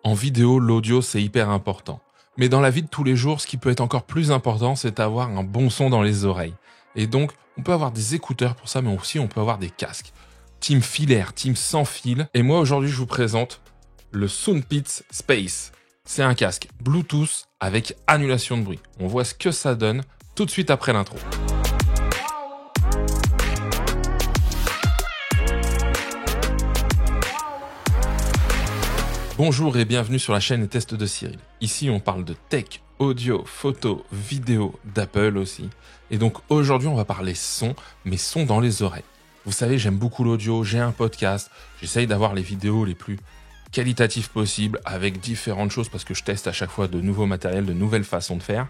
En vidéo, l'audio, c'est hyper important. Mais dans la vie de tous les jours, ce qui peut être encore plus important, c'est d'avoir un bon son dans les oreilles. Et donc, on peut avoir des écouteurs pour ça, mais aussi on peut avoir des casques. Team filaire, team sans fil. Et moi, aujourd'hui, je vous présente le Soundpeats Space. C'est un casque Bluetooth avec annulation de bruit. On voit ce que ça donne tout de suite après l'intro. Bonjour et bienvenue sur la chaîne et Tests de Cyril. Ici, on parle de tech, audio, photo, vidéo, d'Apple aussi. Et donc aujourd'hui, on va parler son, mais son dans les oreilles. Vous savez, j'aime beaucoup l'audio, j'ai un podcast, j'essaye d'avoir les vidéos les plus qualitatives possibles avec différentes choses parce que je teste à chaque fois de nouveaux matériels, de nouvelles façons de faire.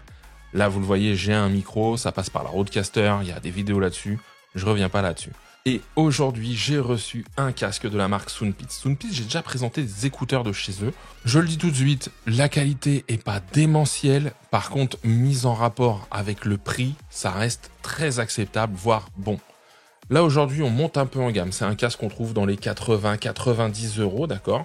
Là, vous le voyez, j'ai un micro, ça passe par la Rodecaster, il y a des vidéos là-dessus, je reviens pas là-dessus. Et aujourd'hui, j'ai reçu un casque de la marque Soundpeats. Soundpeats, j'ai déjà présenté des écouteurs de chez eux. Je le dis tout de suite, la qualité est pas démentielle. Par contre, mise en rapport avec le prix, ça reste très acceptable, voire bon. Là, aujourd'hui, on monte un peu en gamme. C'est un casque qu'on trouve dans les 80-90 euros, d'accord?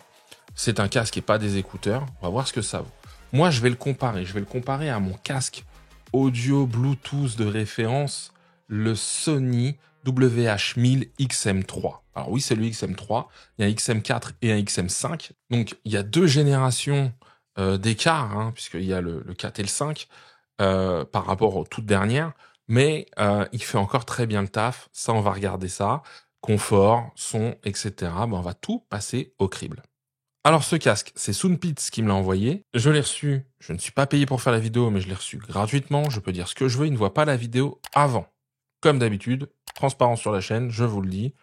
C'est un casque et pas des écouteurs. On va voir ce que ça vaut. Moi, je vais le comparer. Je vais le comparer à mon casque audio Bluetooth de référence, le Sony WH-1000 XM3. Alors oui, c'est le XM3. Il y a un XM4 et un XM5. Donc, il y a deux générations d'écart, hein, puisqu'il y a le 4 et le 5 par rapport aux toutes dernières. Mais il fait encore très bien le taf. Ça, on va regarder ça. Confort, son, etc. Ben, on va tout passer au crible. Alors ce casque, c'est Soundpeats qui me l'a envoyé. Je l'ai reçu, je ne suis pas payé pour faire la vidéo, mais je l'ai reçu gratuitement. Je peux dire ce que je veux, il ne voit pas la vidéo avant. Comme d'habitude, transparent sur la chaîne, je vous le dis.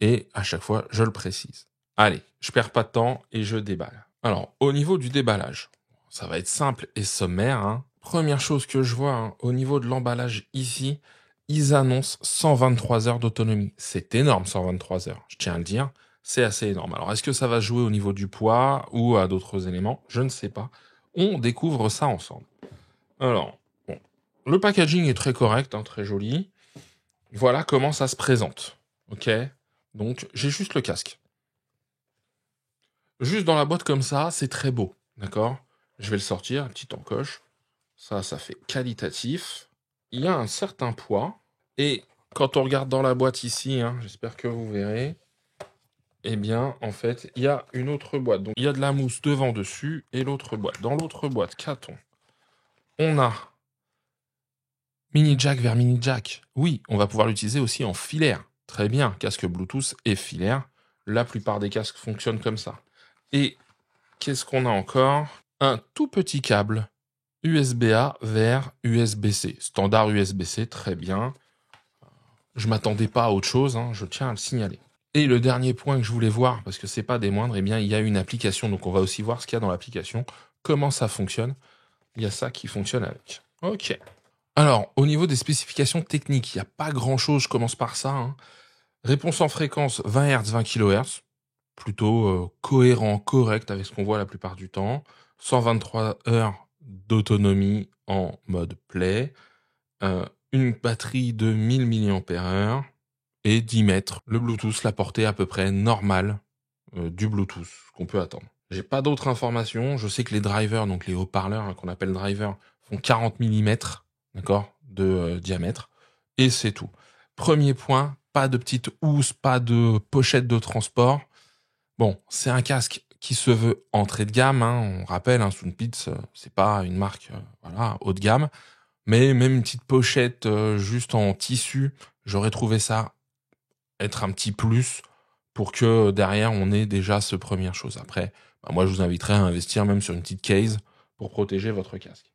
Et à chaque fois, je le précise. Allez, je perds pas de temps et je déballe. Alors, au niveau du déballage, ça va être simple et sommaire, hein. Première chose que je vois, hein, au niveau de l'emballage ici, ils annoncent 123 heures d'autonomie. C'est énorme, 123 heures, je tiens à le dire. C'est assez énorme. Alors, est-ce que ça va jouer au niveau du poids ou à d'autres éléments? Je ne sais pas. On découvre ça ensemble. Alors, bon, le packaging est très correct, hein, très joli. Voilà comment ça se présente. Ok? Donc, j'ai juste le casque. Juste dans la boîte comme ça, c'est très beau. D'accord? Je vais le sortir, petite encoche. Ça fait qualitatif. Il y a un certain poids. Et quand on regarde dans la boîte ici, hein, j'espère que vous verrez, eh bien, en fait, il y a une autre boîte. Donc, il y a de la mousse devant dessus et l'autre boîte. Dans l'autre boîte, qu'a-t-on? On a mini jack vers mini jack. Oui, on va pouvoir l'utiliser aussi en filaire. Très bien, casque Bluetooth et filaire. La plupart des casques fonctionnent comme ça. Et qu'est-ce qu'on a encore? Un tout petit câble USB-A vers USB-C. Standard USB-C, très bien. Je m'attendais pas à autre chose, hein, je tiens à le signaler. Et le dernier point que je voulais voir, parce que c'est pas des moindres, eh bien, il y a une application. Donc, on va aussi voir ce qu'il y a dans l'application, comment ça fonctionne. Il y a ça qui fonctionne avec. Ok. Alors, au niveau des spécifications techniques, il n'y a pas grand-chose, je commence par ça, hein. Réponse en fréquence 20 Hz, 20 kHz. Plutôt cohérent, correct avec ce qu'on voit la plupart du temps. 123 heures d'autonomie en mode play. Une batterie de 1000 mAh et 10 mètres. Le Bluetooth, la portée à peu près normale du Bluetooth qu'on peut attendre. J'ai pas d'autres informations. Je sais que les drivers, donc les haut-parleurs, hein, qu'on appelle drivers, font 40 mm, d'accord, de diamètre. Et c'est tout. Premier point, pas de petite housse, pas de pochette de transport. Bon, c'est un casque qui se veut entrée de gamme, hein. On rappelle, hein, Soundpeats, c'est pas une marque voilà, haut de gamme. Mais même une petite pochette juste en tissu, j'aurais trouvé ça être un petit plus pour que derrière on ait déjà ce première chose. Après, bah, moi je vous inviterais à investir même sur une petite case pour protéger votre casque.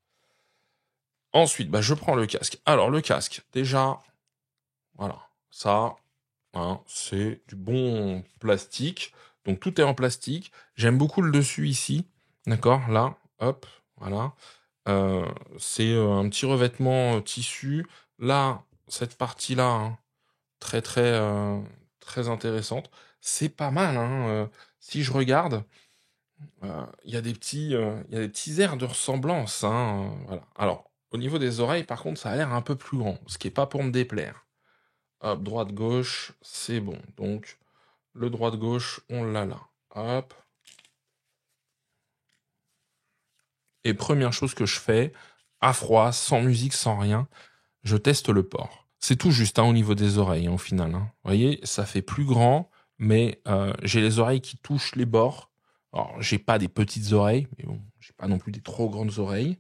Ensuite, bah, je prends le casque. Alors le casque, déjà, voilà, ça, hein, c'est du bon plastique. Donc tout est en plastique. J'aime beaucoup le dessus ici, d'accord, là, hop, voilà. C'est un petit revêtement tissu. Là, cette partie-là, hein, très très intéressante. C'est pas mal, hein. Si je regarde, il y a des petits airs de ressemblance, hein, voilà. Alors, au niveau des oreilles, par contre, ça a l'air un peu plus grand, ce qui est pas pour me déplaire. Hop, droite gauche, c'est bon. Donc, le droite gauche, on l'a là. Hop. Et première chose que je fais, à froid, sans musique, sans rien, je teste le port. C'est tout juste au niveau des oreilles, au final. Vous voyez, ça fait plus grand, mais j'ai les oreilles qui touchent les bords. Alors, j'ai pas des petites oreilles, mais bon, j'ai pas non plus des trop grandes oreilles.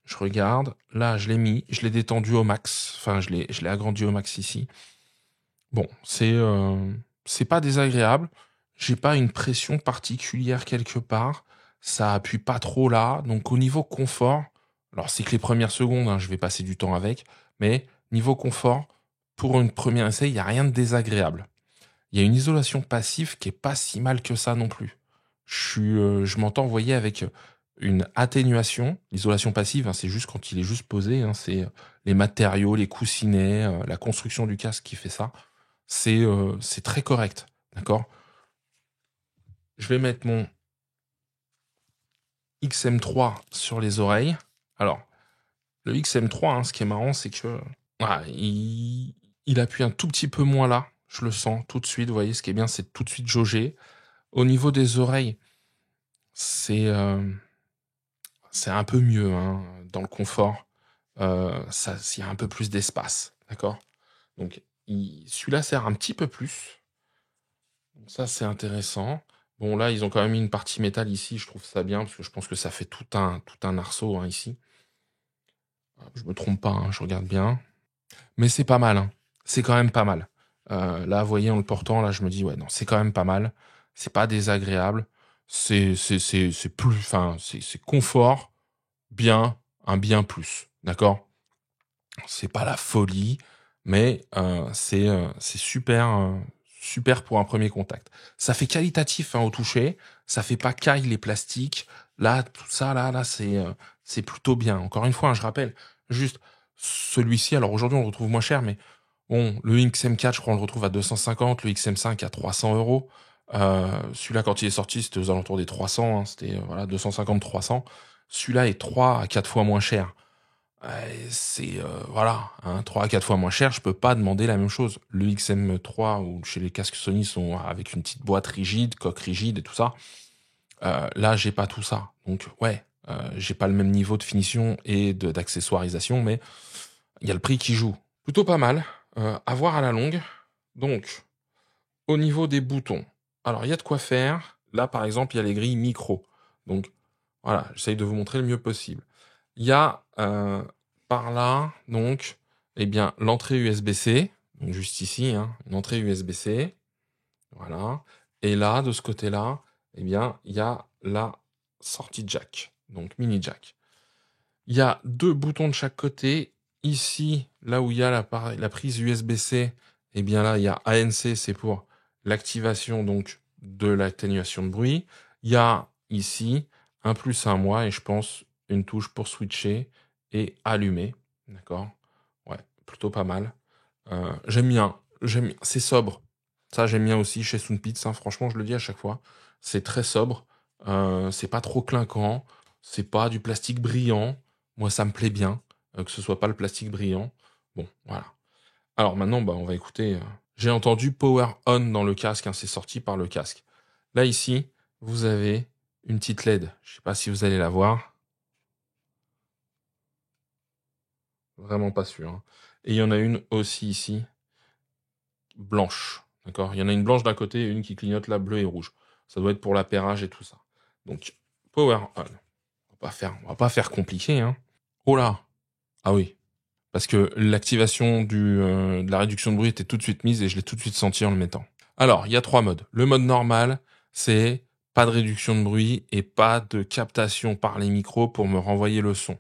Je regarde, là, je l'ai mis, je l'ai détendu au max. Enfin, je l'ai agrandi au max ici. Bon, c'est pas désagréable. J'ai pas une pression particulière quelque part. Ça appuie pas trop là. Donc, au niveau confort, alors c'est que les premières secondes, je vais passer du temps avec, mais niveau confort, pour une première essai, il n'y a rien de désagréable. Il y a une isolation passive qui est pas si mal que ça non plus. Je m'entends, vous voyez, avec une atténuation. L'isolation passive, c'est juste quand il est juste posé. C'est les matériaux, les coussinets, la construction du casque qui fait ça. C'est très correct, d'accord? Je vais mettre mon XM3 sur les oreilles. Alors, le XM3, ce qui est marrant, c'est que il appuie un tout petit peu moins là. Je le sens tout de suite. Vous voyez, ce qui est bien, c'est tout de suite jauger. Au niveau des oreilles, c'est un peu mieux dans le confort. Il y a un peu plus d'espace, d'accord? Donc, celui-là sert un petit peu plus. Donc ça, c'est intéressant. Bon, là, ils ont quand même mis une partie métal ici. Je trouve ça bien parce que je pense que ça fait tout un arceau ici. Je me trompe pas, je regarde bien. Mais c'est pas mal. C'est quand même pas mal. Là, vous voyez, en le portant, là, je me dis, ouais, non, c'est quand même pas mal. C'est pas désagréable. C'est plus, enfin, c'est confort, bien, un bien plus. D'accord? C'est pas la folie, mais c'est super, super pour un premier contact. Ça fait qualitatif au toucher, ça fait pas caille les plastiques. Là, tout ça, là, c'est plutôt bien. Encore une fois, je rappelle, juste celui-ci. Alors aujourd'hui, on le retrouve moins cher, mais bon, le XM4, je crois, on le retrouve à 250, le XM5 à 300 euros. Celui-là, quand il est sorti, c'était aux alentours des 300. C'était voilà 250-300. Celui-là est 3 à 4 fois moins cher. C'est voilà, 3 à 4 fois moins cher, je peux pas demander la même chose. Le XM3 ou chez les casques Sony sont avec une petite boîte rigide, coque rigide et tout ça. Là, j'ai pas tout ça. Donc ouais, j'ai pas le même niveau de finition et d'accessoirisation, mais il y a le prix qui joue. Plutôt pas mal, à voir à la longue. Donc, au niveau des boutons, alors il y a de quoi faire. Là, par exemple, il y a les grilles micro. Donc voilà, j'essaye de vous montrer le mieux possible. Il y a par là, donc, eh bien, l'entrée USB-C, donc juste ici, une entrée USB-C, voilà. Et là, de ce côté-là, eh bien, il y a la sortie jack, donc mini jack. Il y a 2 boutons de chaque côté. Ici, là où il y a la prise USB-C, eh bien là, il y a ANC, c'est pour l'activation donc de l'atténuation de bruit. Il y a ici un plus un moins et je pense une touche pour switcher et allumer. D'accord? Ouais, plutôt pas mal. J'aime bien. C'est sobre. Ça, j'aime bien aussi chez Soundpits. Franchement, je le dis à chaque fois. C'est très sobre. C'est pas trop clinquant. C'est pas du plastique brillant. Moi, ça me plaît bien que ce soit pas le plastique brillant. Bon, voilà. Alors maintenant, on va écouter. J'ai entendu Power On dans le casque. C'est sorti par le casque. Là, ici, vous avez une petite LED. Je sais pas si vous allez la voir. Vraiment pas sûr. Et il y en a une aussi ici, blanche. D'accord? Il y en a une blanche d'un côté et une qui clignote là, bleu et rouge. Ça doit être pour l'appairage et tout ça. Donc, Power On. On va pas faire compliqué. Oh là! Ah oui. Parce que l'activation de la réduction de bruit était tout de suite mise et je l'ai tout de suite senti en le mettant. Alors, il y a 3 modes. Le mode normal, c'est pas de réduction de bruit et pas de captation par les micros pour me renvoyer le son.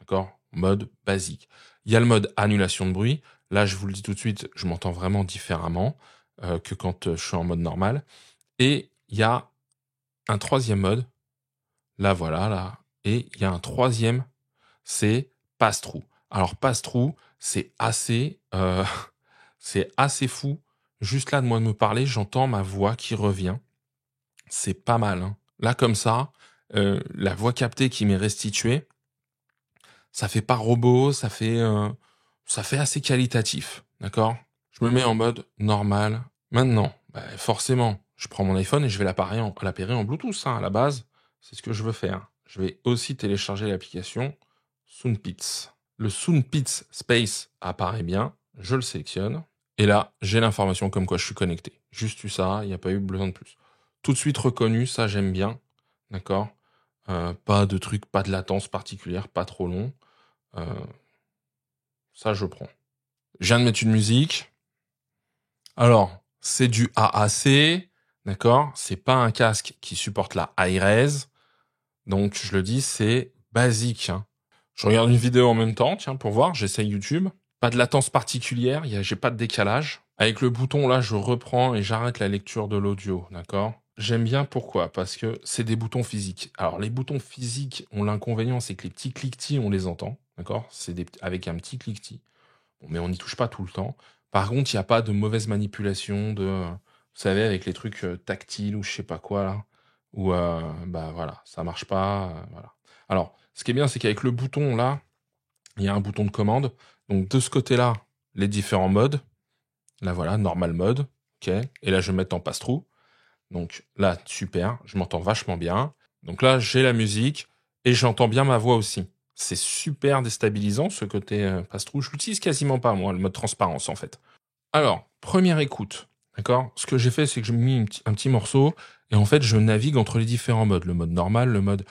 D'accord? Mode basique. Il y a le mode annulation de bruit. Là, je vous le dis tout de suite, je m'entends vraiment différemment que quand je suis en mode normal. Et il y a un 3e mode. Là, voilà, là. Et il y a un 3e, c'est pass-through. Alors, pass-through, c'est c'est assez fou. Juste là, de moi de me parler, j'entends ma voix qui revient. C'est pas mal. Là, comme ça, la voix captée qui m'est restituée, ça fait pas robot, ça fait assez qualitatif. D'accord? Je me mets en mode normal. Maintenant, forcément, je prends mon iPhone et je vais l'appairer en Bluetooth. À la base, c'est ce que je veux faire. je vais aussi télécharger l'application SoundPits. Le SoundPits Space apparaît bien, je le sélectionne, et là, j'ai l'information comme quoi je suis connecté. Juste eu ça, il n'y a pas eu besoin de plus. Tout de suite reconnu, ça j'aime bien, d'accord. Pas de truc, pas de latence particulière, pas trop long. Ça, je prends. Je viens de mettre une musique. Alors, c'est du AAC, d'accord. C'est pas un casque qui supporte la hi-res. Donc, je le dis, c'est basique. Hein. Je regarde une vidéo en même temps, tiens, pour voir. J'essaye YouTube. Pas de latence particulière, j'ai pas de décalage. Avec le bouton, là, je reprends et j'arrête la lecture de l'audio, d'accord. J'aime bien, pourquoi? Parce que c'est des boutons physiques. Alors, les boutons physiques ont l'inconvénient, c'est que les petits cliquetis, on les entend, d'accord. C'est avec un petit cliquetis. Bon, mais on n'y touche pas tout le temps. Par contre, il n'y a pas de mauvaise manipulation vous savez, avec les trucs tactiles ou je sais pas quoi, là. Ou, bah voilà, ça marche pas, voilà. Alors, ce qui est bien, c'est qu'avec le bouton, là, il y a un bouton de commande. Donc, de ce côté-là, les différents modes. Là, voilà, normal mode. OK. Et là, je vais mettre en passe-trou. Donc, là, super. Je m'entends vachement bien. Donc là, j'ai la musique et j'entends bien ma voix aussi. C'est super déstabilisant, ce côté passe-trou. Je l'utilise quasiment pas, moi, le mode transparence, en fait. Alors, première écoute. D'accord. Ce que j'ai fait, c'est que j'ai mis un petit morceau et en fait, je navigue entre les différents modes. Le mode normal, le mode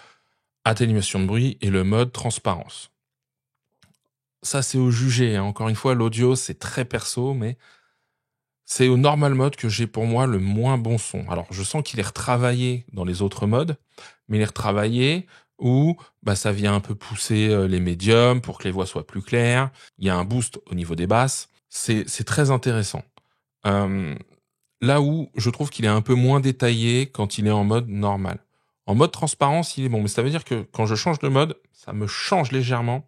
atténuation de bruit et le mode transparence. Ça, c'est au jugé. Hein. Encore une fois, l'audio, c'est très perso, mais c'est au normal mode que j'ai pour moi le moins bon son. Alors, je sens qu'il est retravaillé dans les autres modes, mais il est retravaillé où bah, ça vient un peu pousser les médiums pour que les voix soient plus claires. Il y a un boost au niveau des basses. C'est très intéressant. Là où je trouve qu'il est un peu moins détaillé quand il est en mode normal. En mode transparence, il est bon, mais ça veut dire que quand je change de mode, ça me change légèrement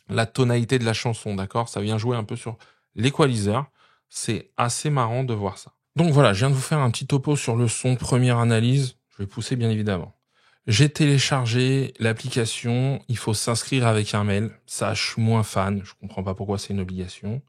la tonalité de la chanson, d'accord. Ça vient jouer un peu sur l'équaliseur. C'est assez marrant de voir ça. Donc voilà, je viens de vous faire un petit topo sur le son, première analyse. Je vais pousser bien évidemment. J'ai téléchargé l'application, il faut s'inscrire avec un mail. Ça, je suis moins fan, je comprends pas pourquoi c'est une obligation.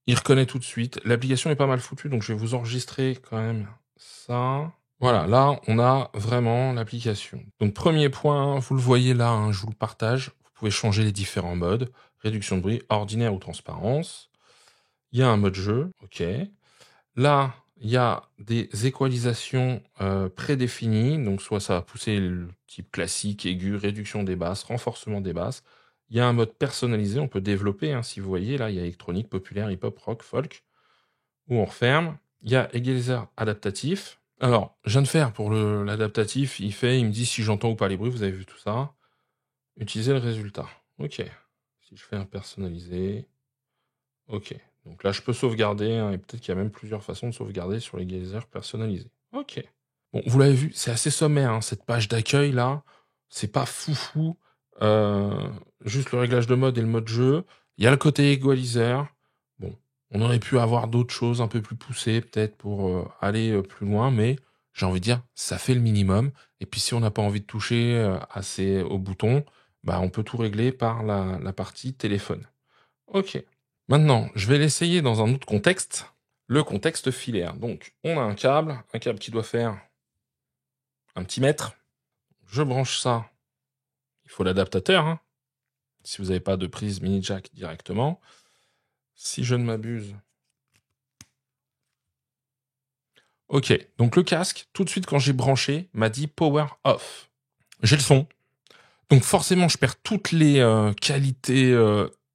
Il reconnaît tout de suite. L'application est pas mal foutue, donc je vais vous enregistrer quand même ça. Voilà, là, on a vraiment l'application. Donc premier point, vous le voyez là, hein, je vous le partage. Vous pouvez changer les différents modes. Réduction de bruit, ordinaire ou transparence. Il y a un mode jeu, ok. Là, il y a des équalisations prédéfinies. Donc soit ça va pousser le type classique, aigu, réduction des basses, renforcement des basses. Il y a un mode personnalisé, on peut développer, hein, si vous voyez, là, il y a électronique, populaire, hip-hop, rock, folk, où on referme. Il y a égaliseur adaptatif. Alors, je viens de faire pour l'adaptatif, il me dit si j'entends ou pas les bruits, vous avez vu tout ça. Utiliser le résultat. Ok. Si je fais un personnalisé. Ok. Donc là, je peux sauvegarder, hein, et peut-être qu'il y a même plusieurs façons de sauvegarder sur l'égaliseur personnalisé. Ok. Bon, vous l'avez vu, c'est assez sommaire, hein, cette page d'accueil là. C'est pas foufou. Juste le réglage de mode et le mode jeu. Il y a le côté égaliseur. Bon, on aurait pu avoir d'autres choses un peu plus poussées, peut-être pour aller plus loin, mais j'ai envie de dire, ça fait le minimum. Et puis si on n'a pas envie de toucher assez au bouton, bah on peut tout régler par la partie téléphone. Ok. Maintenant, je vais l'essayer dans un autre contexte, le contexte filaire. Donc, on a un câble qui doit faire un petit mètre. Je branche ça. Il faut l'adaptateur, hein, si vous n'avez pas de prise mini jack directement. Si je ne m'abuse. Ok, donc le casque, tout de suite quand j'ai branché, m'a dit power off. J'ai le son. Donc forcément, je perds toutes les qualités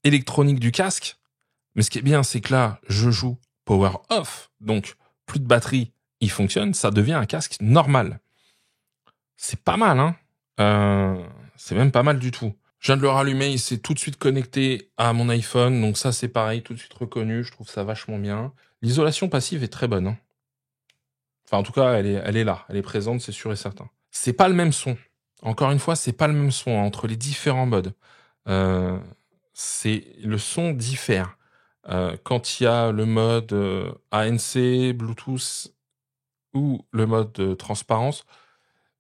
électroniques du casque. Mais ce qui est bien, c'est que là, je joue power off. Donc, plus de batterie, il fonctionne. Ça devient un casque normal. C'est pas mal, hein. C'est même pas mal du tout. Je viens de le rallumer, il s'est tout de suite connecté à mon iPhone. Donc ça, c'est pareil, tout de suite reconnu. Je trouve ça vachement bien. L'isolation passive est très bonne, hein. Enfin, en tout cas, elle est là. Elle est présente, c'est sûr et certain. C'est pas le même son. Encore une fois, c'est pas le même son entre les différents modes. Le son diffère. Quand il y a le mode ANC, Bluetooth ou le mode transparence,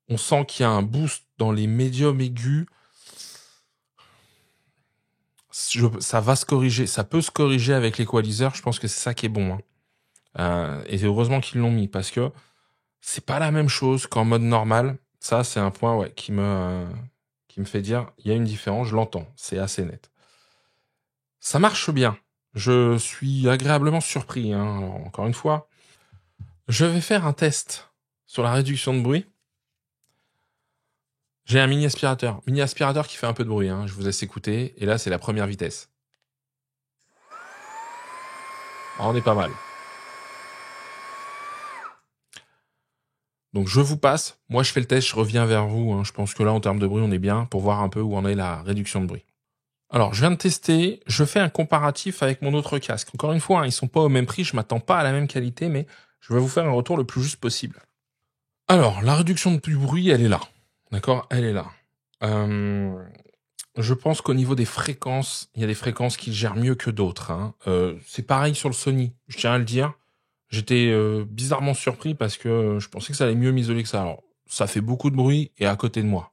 on sent qu'il y a un boost dans les médiums aigus. Ça va se corriger. Ça peut se corriger avec l'équaliseur. Je pense que c'est ça qui est bon. Hein. Et heureusement qu'ils l'ont mis parce que c'est pas la même chose qu'en mode normal. Ça, c'est un point qui me qui me fait dire il y a une différence, je l'entends, c'est assez net. Ça marche bien. Je suis agréablement surpris, hein. Alors, encore une fois, je vais faire un test sur la réduction de bruit. J'ai un mini aspirateur qui fait un peu de bruit, hein. Je vous laisse écouter. Et là, c'est la première vitesse. Alors, on est pas mal. Donc, je vous passe. Moi, je fais le test, je reviens vers vous, hein. Je pense que là, en termes de bruit, on est bien pour voir un peu où en est la réduction de bruit. Alors, je viens de tester. Je fais un comparatif avec mon autre casque. Encore une fois, hein, ils sont pas au même prix. Je m'attends pas à la même qualité, mais je vais vous faire un retour le plus juste possible. Alors, la réduction du bruit, elle est là. D'accord? Elle est là. Je pense qu'au niveau des fréquences, il y a des fréquences qui gèrent mieux que d'autres, hein. C'est pareil sur le Sony, je tiens à le dire. J'étais bizarrement surpris parce que je pensais que ça allait mieux m'isoler que ça. Alors, ça fait beaucoup de bruit et à côté de moi.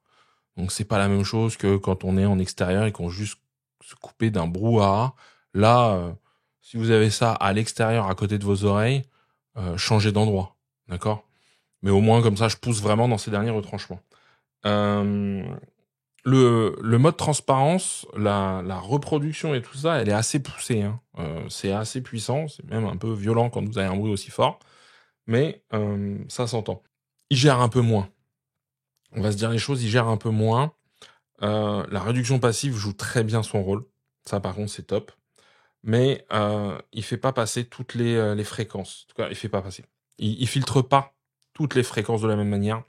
Donc, c'est pas la même chose que quand on est en extérieur et qu'on juste se couper d'un brouhaha. Là, si vous avez ça à l'extérieur à côté de vos oreilles, changez d'endroit. D'accord? Mais au moins, comme ça, je pousse vraiment dans ces derniers retranchements. Le mode transparence, la reproduction et tout ça, elle est assez poussée, hein. C'est assez puissant, c'est même un peu violent quand vous avez un bruit aussi fort, mais ça s'entend. Il gère un peu moins. On va se dire les choses, il gère un peu moins. La réduction passive joue très bien son rôle. Ça, par contre, c'est top. Mais il fait pas passer toutes les fréquences. En tout cas, il fait pas passer. Il filtre pas toutes les fréquences de la même manière.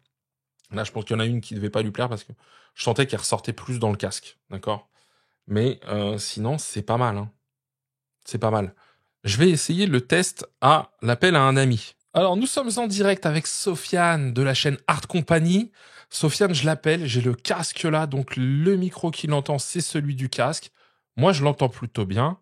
Là, je pense qu'il y en a une qui devait pas lui plaire parce que je sentais qu'elle ressortait plus dans le casque, d'accord? Mais sinon, c'est pas mal, hein. C'est pas mal. Je vais essayer le test à l'appel à un ami. Alors, nous sommes en direct avec Sofiane de la chaîne Art Company. Sofiane, je l'appelle, j'ai le casque là, donc le micro qu'il entend, c'est celui du casque. Moi, je l'entends plutôt bien.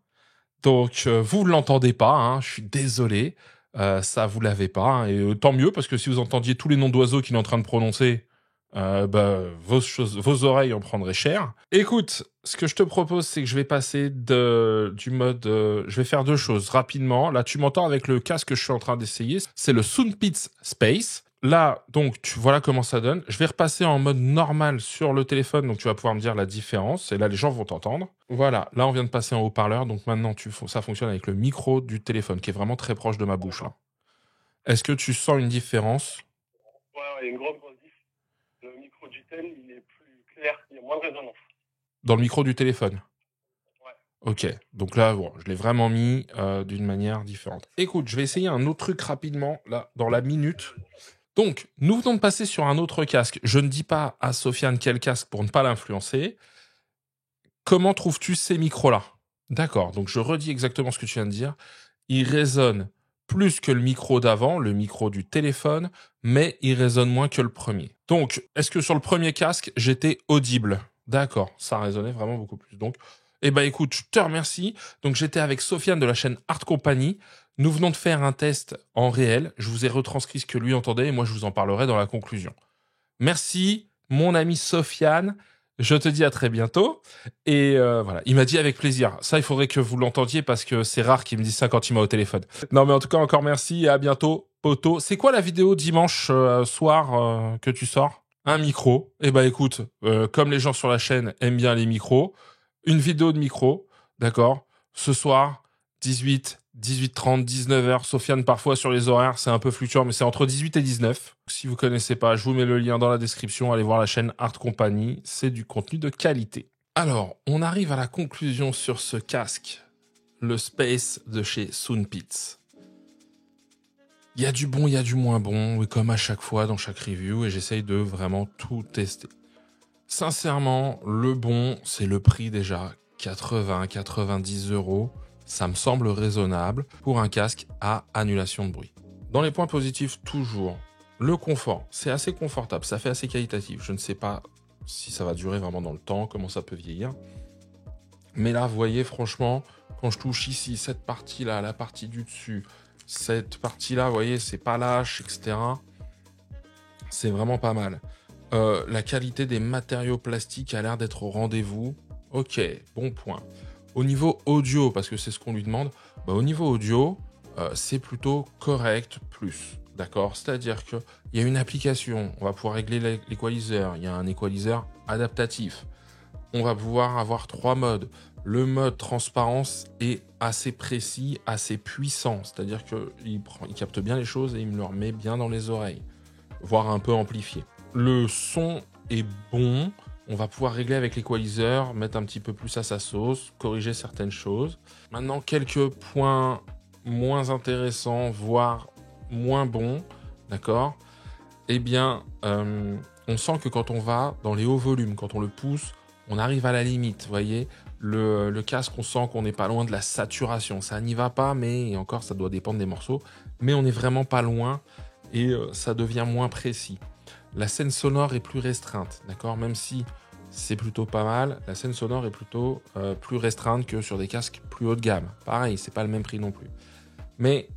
Donc, vous ne l'entendez pas, hein, je suis désolé. Ça, vous l'avez pas, hein, et tant mieux, parce que si vous entendiez tous les noms d'oiseaux qu'il est en train de prononcer, vos oreilles en prendraient cher. Écoute, ce que je te propose, c'est que je vais passer du mode... je vais faire deux choses rapidement. Là, tu m'entends avec le casque que je suis en train d'essayer. C'est le Soundpeats Space. Là, donc, voilà comment ça donne. Je vais repasser en mode normal sur le téléphone, donc tu vas pouvoir me dire la différence. Et là, les gens vont t'entendre. Voilà, là, on vient de passer en haut-parleur. Donc maintenant, ça fonctionne avec le micro du téléphone, qui est vraiment très proche de ma bouche, là. Est-ce que tu sens une différence? Ouais, il y a une grosse diff. Le micro du tel, il est plus clair, il y a moins de résonance. Dans le micro du téléphone? Ouais. Ok, donc là, bon, je l'ai vraiment mis d'une manière différente. Écoute, je vais essayer un autre truc rapidement, là, dans la minute. Donc, nous venons de passer sur un autre casque. Je ne dis pas à Sofiane quel casque pour ne pas l'influencer. Comment trouves-tu ces micros-là? D'accord, donc je redis exactement ce que tu viens de dire. Il résonne plus que le micro d'avant, le micro du téléphone, mais il résonne moins que le premier. Donc, est-ce que sur le premier casque, j'étais audible? D'accord, ça résonnait vraiment beaucoup plus. Donc, eh ben écoute, je te remercie. Donc, j'étais avec Sofiane de la chaîne Art Company. Nous venons de faire un test en réel. Je vous ai retranscrit ce que lui entendait et moi, je vous en parlerai dans la conclusion. Merci, mon ami Sofiane. Je te dis à très bientôt. Et voilà, il m'a dit avec plaisir. Ça, il faudrait que vous l'entendiez parce que c'est rare qu'il me dise ça quand il m'a au téléphone. Non, mais en tout cas, encore merci et à bientôt, poto. C'est quoi la vidéo dimanche soir que tu sors? Un micro. Eh ben écoute, comme les gens sur la chaîne aiment bien les micros, une vidéo de micro, d'accord? Ce soir, 18h30, 19h. Sofiane, parfois sur les horaires, c'est un peu fluctuant, mais c'est entre 18 et 19. Si vous connaissez pas, je vous mets le lien dans la description. Allez voir la chaîne Art Company. C'est du contenu de qualité. Alors, on arrive à la conclusion sur ce casque. Le Space de chez Soundpeats. Il y a du bon, il y a du moins bon, et comme à chaque fois dans chaque review, et j'essaye de vraiment tout tester. Sincèrement, le bon, c'est le prix déjà. 80-90 €. Ça me semble raisonnable pour un casque à annulation de bruit. Dans les points positifs, toujours, le confort. C'est assez confortable, ça fait assez qualitatif. Je ne sais pas si ça va durer vraiment dans le temps, comment ça peut vieillir. Mais là, vous voyez, franchement, quand je touche ici, cette partie-là, la partie du dessus, cette partie-là, vous voyez, c'est pas lâche, etc. C'est vraiment pas mal. La qualité des matériaux plastiques a l'air d'être au rendez-vous. Ok, bon point. Au niveau audio, parce que c'est ce qu'on lui demande, bah, au niveau audio, c'est plutôt correct plus. D'accord? C'est-à-dire qu'il y a une application, on va pouvoir régler l'équaliseur, il y a un équaliseur adaptatif. on va pouvoir avoir 3 modes. Le mode transparence est assez précis, assez puissant. C'est-à-dire qu'il capte bien les choses et il me le remet bien dans les oreilles, voire un peu amplifié. Le son est bon. On va pouvoir régler avec l'équaliseur, mettre un petit peu plus à sa sauce, corriger certaines choses. Maintenant, quelques points moins intéressants, voire moins bons, d'accord ? Eh bien, on sent que quand on va dans les hauts volumes, quand on le pousse, on arrive à la limite, vous voyez ? Le casque, on sent qu'on n'est pas loin de la saturation. Ça n'y va pas, mais encore, ça doit dépendre des morceaux. Mais on n'est vraiment pas loin et ça devient moins précis. La scène sonore est plus restreinte, d'accord ? Même si c'est plutôt pas mal, la scène sonore est plutôt plus restreinte que sur des casques plus haut de gamme. Pareil, c'est pas le même prix non plus. Mais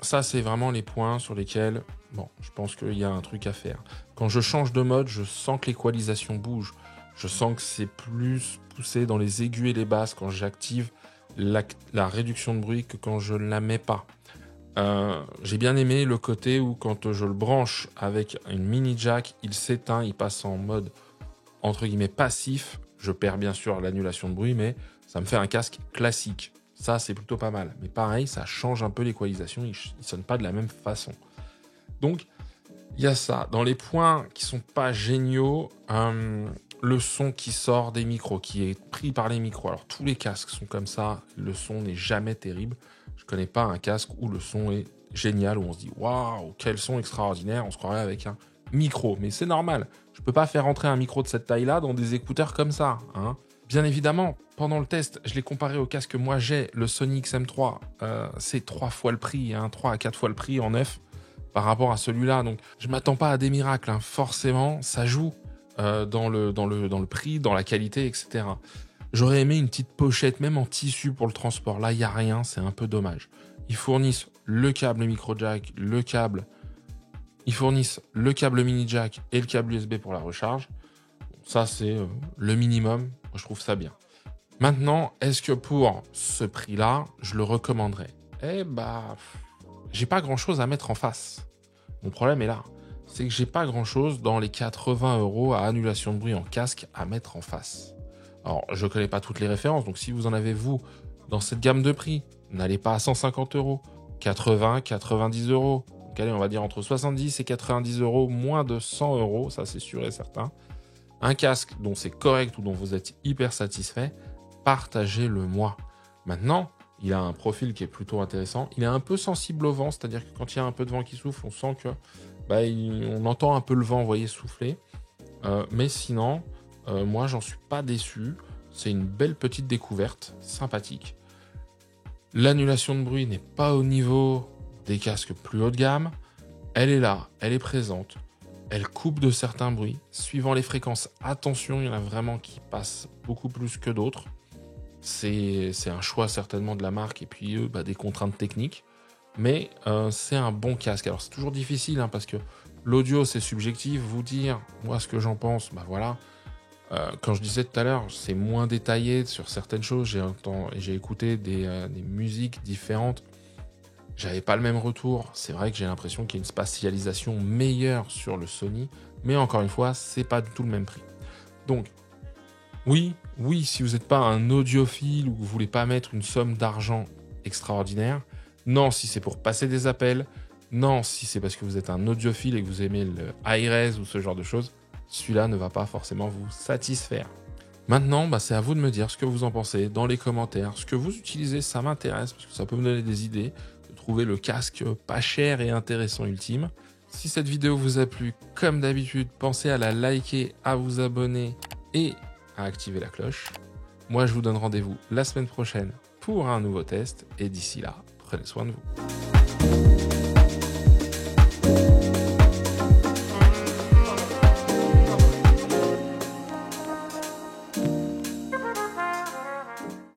ça, c'est vraiment les points sur lesquels, bon, je pense qu'il y a un truc à faire. Quand je change de mode, je sens que l'équalisation bouge. Je sens que c'est plus poussé dans les aigus et les basses quand j'active la réduction de bruit que quand je ne la mets pas. J'ai bien aimé le côté où quand je le branche avec une mini jack, il s'éteint, il passe en mode entre guillemets passif. Je perds bien sûr l'annulation de bruit, mais ça me fait un casque classique. Ça, c'est plutôt pas mal. Mais pareil, ça change un peu l'équalisation, il ne sonne pas de la même façon. Donc, il y a ça. Dans les points qui sont pas géniaux, le son qui sort des micros, qui est pris par les micros. Alors, tous les casques sont comme ça, le son n'est jamais terrible. Je connais pas un casque où le son est génial, où on se dit « Waouh, quel son extraordinaire !» On se croirait avec un micro. Mais c'est normal. Je peux pas faire rentrer un micro de cette taille-là dans des écouteurs comme ça. Hein. Bien évidemment, pendant le test, je l'ai comparé au casque que moi j'ai, le Sony XM3. C'est 3 fois le prix, 3 à 4 fois le prix en neuf par rapport à celui-là. Donc, je m'attends pas à des miracles. Forcément, ça joue dans le prix, dans la qualité, etc. J'aurais aimé une petite pochette, même en tissu pour le transport. Là, il n'y a rien, c'est un peu dommage. Ils fournissent le câble micro jack, ils fournissent le câble mini jack et le câble USB pour la recharge. Ça, c'est le minimum. Moi, je trouve ça bien. Maintenant, est-ce que pour ce prix-là, je le recommanderais ? Eh bah, j'ai pas grand-chose à mettre en face. Mon problème est là. C'est que j'ai pas grand-chose dans les 80 € à annulation de bruit en casque à mettre en face. Alors, je connais pas toutes les références, donc si vous en avez, vous, dans cette gamme de prix, n'allez pas à 150 €, 80, 90 €. Donc, allez, on va dire entre 70 et 90 €, moins de 100 €, ça c'est sûr et certain. Un casque dont c'est correct ou dont vous êtes hyper satisfait, partagez-le moi. Maintenant, il a un profil qui est plutôt intéressant. Il est un peu sensible au vent, c'est-à-dire que quand il y a un peu de vent qui souffle, on sent que on entend un peu le vent, vous voyez, souffler. Mais sinon, moi, j'en suis pas déçu. C'est une belle petite découverte, sympathique. L'annulation de bruit n'est pas au niveau des casques plus haut de gamme. Elle est là, elle est présente. Elle coupe de certains bruits. Suivant les fréquences, attention, il y en a vraiment qui passent beaucoup plus que d'autres. C'est un choix certainement de la marque et puis des contraintes techniques. Mais c'est un bon casque. Alors c'est toujours difficile parce que l'audio c'est subjectif. Vous dire moi ce que j'en pense, voilà. Quand je disais tout à l'heure, c'est moins détaillé sur certaines choses. J'ai écouté des musiques différentes. J'avais pas le même retour. C'est vrai que j'ai l'impression qu'il y a une spatialisation meilleure sur le Sony. Mais encore une fois, c'est pas du tout le même prix. Donc, oui, si vous n'êtes pas un audiophile ou que vous voulez pas mettre une somme d'argent extraordinaire. Non, si c'est pour passer des appels. Non, si c'est parce que vous êtes un audiophile et que vous aimez le high-res ou ce genre de choses. Celui-là ne va pas forcément vous satisfaire. Maintenant, c'est à vous de me dire ce que vous en pensez dans les commentaires. Ce que vous utilisez, ça m'intéresse parce que ça peut me donner des idées. Trouver le casque pas cher et intéressant ultime. Si cette vidéo vous a plu, comme d'habitude, pensez à la liker, à vous abonner et à activer la cloche. Moi, je vous donne rendez-vous la semaine prochaine pour un nouveau test et d'ici là, prenez soin de vous.